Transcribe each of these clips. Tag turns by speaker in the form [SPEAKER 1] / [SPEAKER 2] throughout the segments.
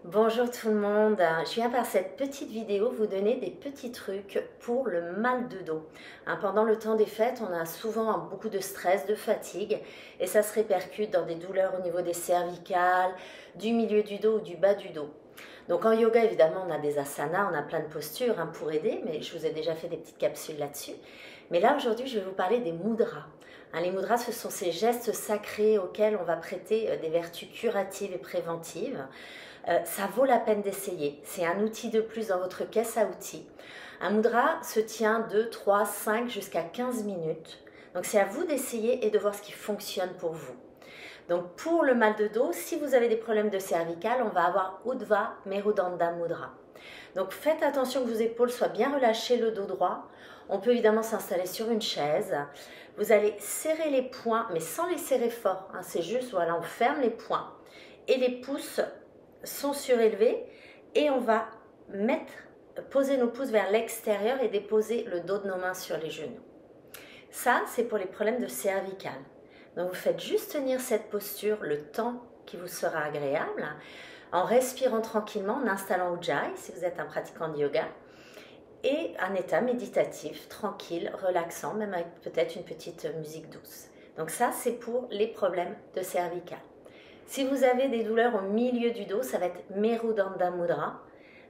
[SPEAKER 1] Bonjour tout le monde, je viens par cette petite vidéo vous donner des petits trucs pour le mal de dos. Pendant le temps des fêtes, on a souvent beaucoup de stress, de fatigue et ça se répercute dans des douleurs au niveau des cervicales, du milieu du dos ou du bas du dos. Donc en yoga, évidemment, on a des asanas, on a plein de postures pour aider, mais je vous ai déjà fait des petites capsules là-dessus. Mais là, aujourd'hui, je vais vous parler des mudras. Les mudras, ce sont ces gestes sacrés auxquels on va prêter des vertus curatives et préventives. Ça vaut la peine d'essayer. C'est un outil de plus dans votre caisse à outils. Un mudra se tient 2, 3, 5 jusqu'à 15 minutes. Donc c'est à vous d'essayer et de voir ce qui fonctionne pour vous. Donc pour le mal de dos, si vous avez des problèmes de cervicales, on va avoir Urdhva Merudanda Mudra. Donc faites attention que vos épaules soient bien relâchées, le dos droit. On peut évidemment s'installer sur une chaise. Vous allez serrer les poings, mais sans les serrer fort. C'est juste, voilà, on ferme les poings. Et les pouces sont surélevés. Et on va poser nos pouces vers l'extérieur et déposer le dos de nos mains sur les genoux. Ça, c'est pour les problèmes de cervicales. Donc vous faites juste tenir cette posture le temps qui vous sera agréable, en respirant tranquillement, en installant Ujjayi si vous êtes un pratiquant de yoga, et un état méditatif, tranquille, relaxant, même avec peut-être une petite musique douce. Donc ça, c'est pour les problèmes de cervicales. Si vous avez des douleurs au milieu du dos, ça va être Merudanda Mudra.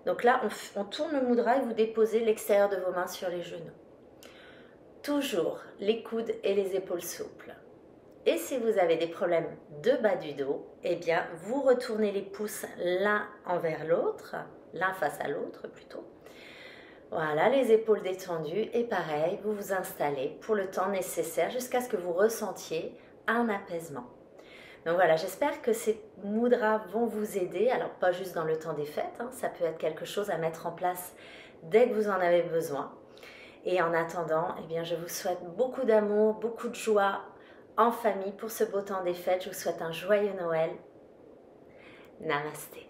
[SPEAKER 1] Donc là, on tourne le mudra et vous déposez l'extérieur de vos mains sur les genoux. Toujours les coudes et les épaules souples. Et si vous avez des problèmes de bas du dos, eh bien, vous retournez les pouces l'un envers l'autre, l'un face à l'autre plutôt. Voilà, les épaules détendues et pareil, vous vous installez pour le temps nécessaire jusqu'à ce que vous ressentiez un apaisement. Donc voilà, j'espère que ces mudras vont vous aider, alors pas juste dans le temps des fêtes, ça peut être quelque chose à mettre en place dès que vous en avez besoin. Et en attendant, eh bien, je vous souhaite beaucoup d'amour, beaucoup de joie en famille pour ce beau temps des fêtes. Je vous souhaite un joyeux Noël. Namasté.